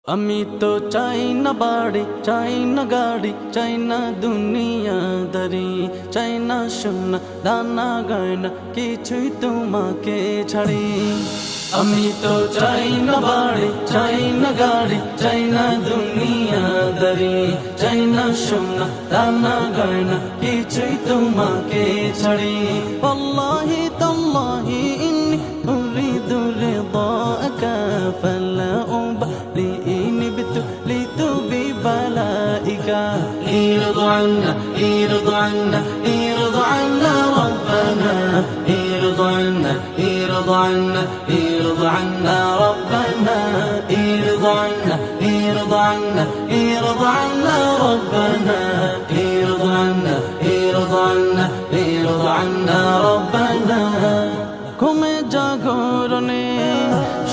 আমি তো চাই না বাড়ি, চাই না গাড়ি, চাই না দুনিয়াদারি, চাই না সোনা দানা গয়না, কিছুই তোমাকে ছাড়ি। আমি তো চাই না বাড়ি, চাই না গাড়ি, চাই না দুনিয়াদারি, চাই না সোনা দানা গয়না, কিছুই তোমাকে ছাড়ি। ওয়াল্লাহি তাল্লাহি ইন্নী উরিদু রিদাকা ফালা উবালি ইন বিতুলিতু বিবালাইকা। ইরضى عنا ইরضى عنا ইরضى عنا ربنا ইরضى عنا ইরضى عنا ইরضى عنا ربنا ইরضى عنا ইরضى عنا ইরضى عنا ربنا ইরضى عنا ইরضى عنا ইরضى عنا ربنا। ঘুমে জাগরণে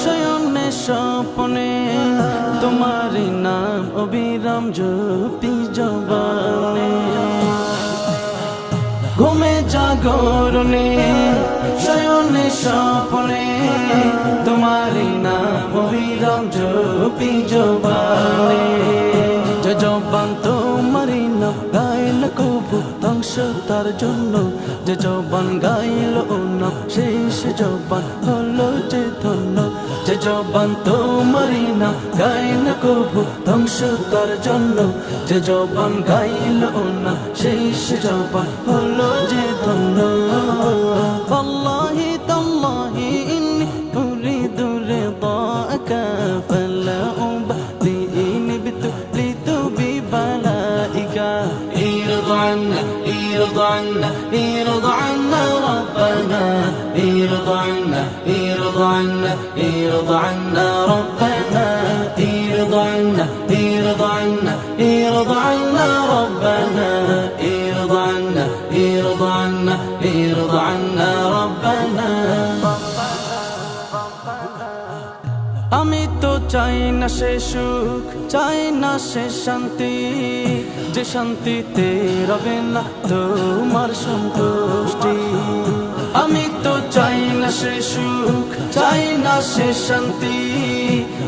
শয়নে স্বপ্নে তোমারি নাম অবিরাম জপি জবানে। ঘুমে জাগরণে শয়নে স্বপ্নে তোমারি নাম অবিরাম জপি জবানে। যে জবান তোমারি নাম গাইল কবু ধ্বংস তার জন্য, যে জবান গাইল ও নাম শেষ জবান হলো যে ধন্য। যে জবান তোমারি নাম গাইল কবু ধ্বংস তার জন্য, যে জবান গাইল ও নাম শেষ জবান হলো যে ধন্য। ওয়াল্লাহি তাল্লাহি ইন্নী উরিদু রিদাকা ফালা উবালি ইন বিতুলিতু বিবালাইকা। ইরضى عنا ইরضى عنا ইরضى عنا ربنا ইরضى عنا ইরضى عنا ইরضى عنا ربنا ইরضى عنا ইরضى عنا ইরضى عنا ربنا ইরضى عنا ইরضى عنا ইরضى عنا ربنا। আমি তো চাই না সে সুখ, চাই না সে শান্তি, যে শান্তিতে রবে না তোমার সন্তুষ্টি। আমি তো চাই না সে সুখ, চাই না সে শান্তি,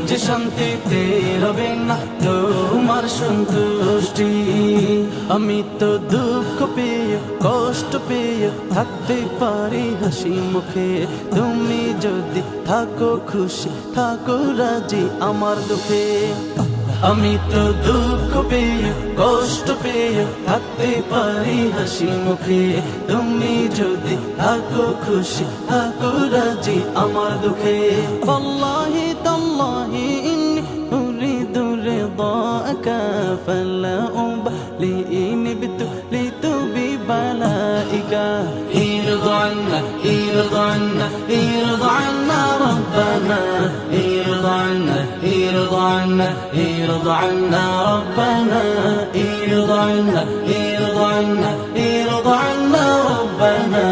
যে শান্তিতে রবে না তোমার সন্তুষ্টি। আমি তো দুঃখ পেয়ে কষ্ট পেয়ে থাকতে পারি হাসি মুখে, তুমি যদি থাকো খুশি থাকো রাজি আমার দুঃখে। আমি তো দুঃখ পেয়ে কষ্ট পেয়ে থাকতে পারি হাসি মুখে, তুমি যদি থাকো খুশি থাকো রাজি আমার দুঃখে। ওয়াল্লাহি তাল্লাহি ইন্নী উরিদু রিদাকা ফালা উবালি ইন বিতুলিতু বিবালাইকা। ইরضى عنا ইরضى عنا ইরضى عنا ربنا ইরضى عنا ইরضى عنا ইরضى عنا ربنا ইরضى عنا ইরضى عنا ইরضى عنا ربنا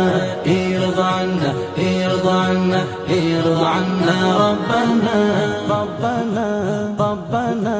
ইরضى عنا ইরضى عنا ইরضى عنا ربنا ربنا ربنا